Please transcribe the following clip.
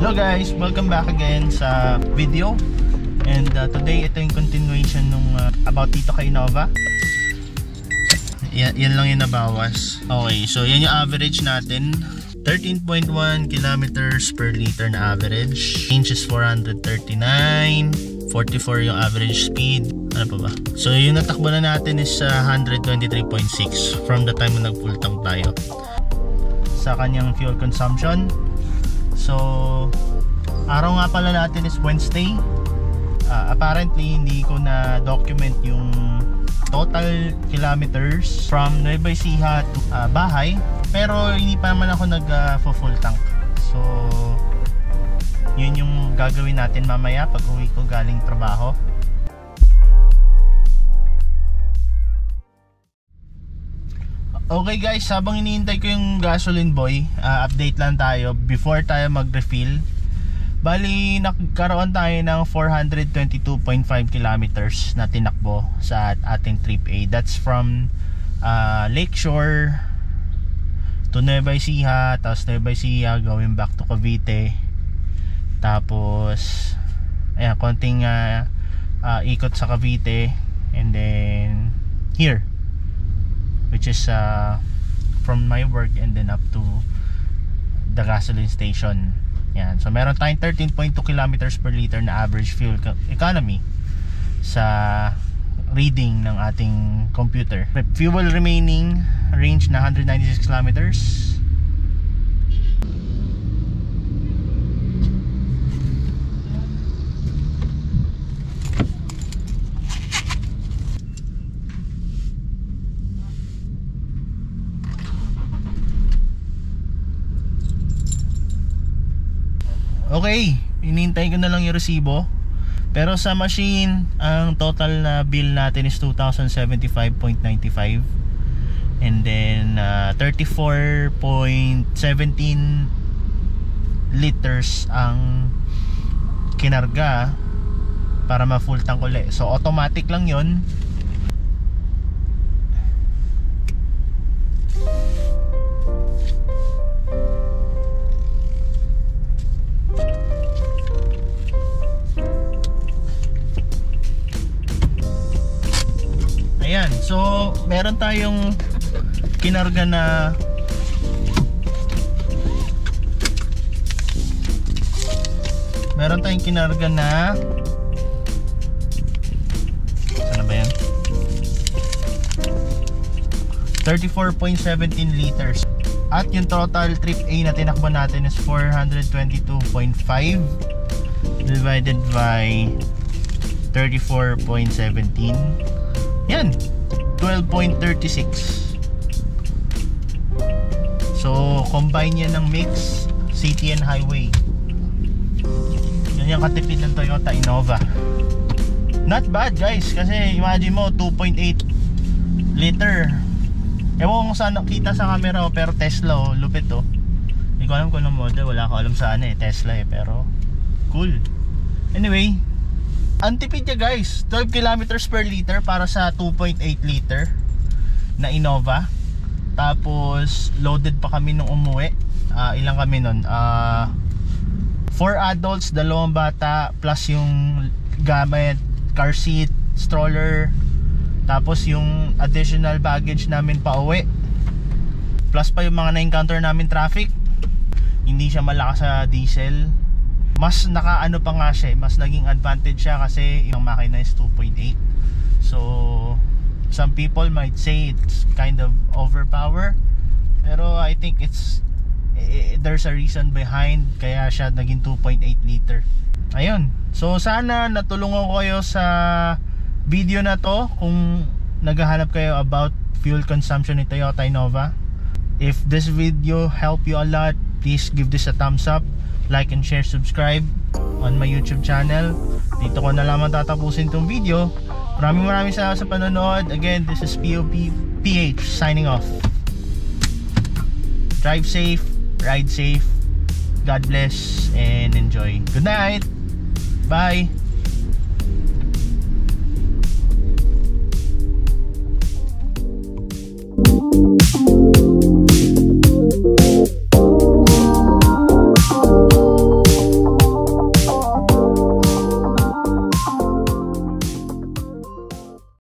Hello guys, welcome back again sa video. And today ito yung continuation nung about dito kay Innova. Yan lang yung nabawas. Okay, so yan yung average natin, 13.1 kilometers per liter na average. Range is 439, 44 yung average speed. Ano pa ba? So yung natakbo na natin is 123.6 from the time na nag full tank tayo. Sa kanyang fuel consumption, so araw nga pala natin is Wednesday. Apparently hindi ko na document yung total kilometers from Nueva Ecija to bahay, pero hindi pa naman ako nag full tank. So yun yung gagawin natin mamaya pag uwi ko galing trabaho. Okay guys, habang iniintay ko yung gasoline boy, update lang tayo before tayo mag-refill. Bali, nagkaroon tayo ng 422.5 kilometers na tinakbo sa ating trip A. That's from Lakeshore to Nueva Ecija, tapos Nueva Ecija going back to Cavite. Tapos ayan, konting ikot sa Cavite, and then here, which is from my work and then up to the gasoline station. Yan. So meron tayong 13.2 kilometers per liter na average fuel economy sa reading ng ating computer. Fuel remaining range na 196 kilometers. Okay, inintay ko na lang yung resibo. Pero sa machine, ang total na bill natin is 2,075.95. And then 34.17 liters ang kinarga para ma-full tank ulit. So automatic lang yun. Ayan, so meron tayong kinarga na sana ba yan? 34.17 liters. At yung total trip A na tinakbo natin is 422.5 divided by 34.17. Yan, 12.36. So combine yan ng mix, city and highway. Yan yung katipid ng Toyota Innova. Not bad guys, kasi imagine mo 2.8 liter. Ewan kung saan nakita sa camera, pero Tesla, lupit to. Hindi ko alam kung anong model, wala ko alam saan Tesla pero cool. Anyway, ang tipid niya guys, 12 kilometers per liter para sa 2.8 liter na Innova. Tapos loaded pa kami nung umuwi. Ilang kami nun? 4 adults, 2 bata, plus yung gamit, car seat, stroller, tapos yung additional baggage namin pa uwi, plus pa yung mga na-encounter namin traffic. Hindi siya malakas sa diesel. Mas nakaano pa nga siya, mas naging advantage siya kasi yung makina is 2.8. So some people might say it's kind of overpower, pero I think there's a reason behind kaya siya naging 2.8 liter. Ayun, so sana natulungan ko kayo sa video na to kung naghahanap kayo about fuel consumption ni Toyota Innova. If this video helped you a lot, please give this a thumbs up, like and share, subscribe on my YouTube channel. Dito ko na lamang tatapusin tong video. Maraming salamat sa panonood. Again, this is POP-PH signing off. Drive safe, ride safe, God bless, and enjoy. Good night. Bye.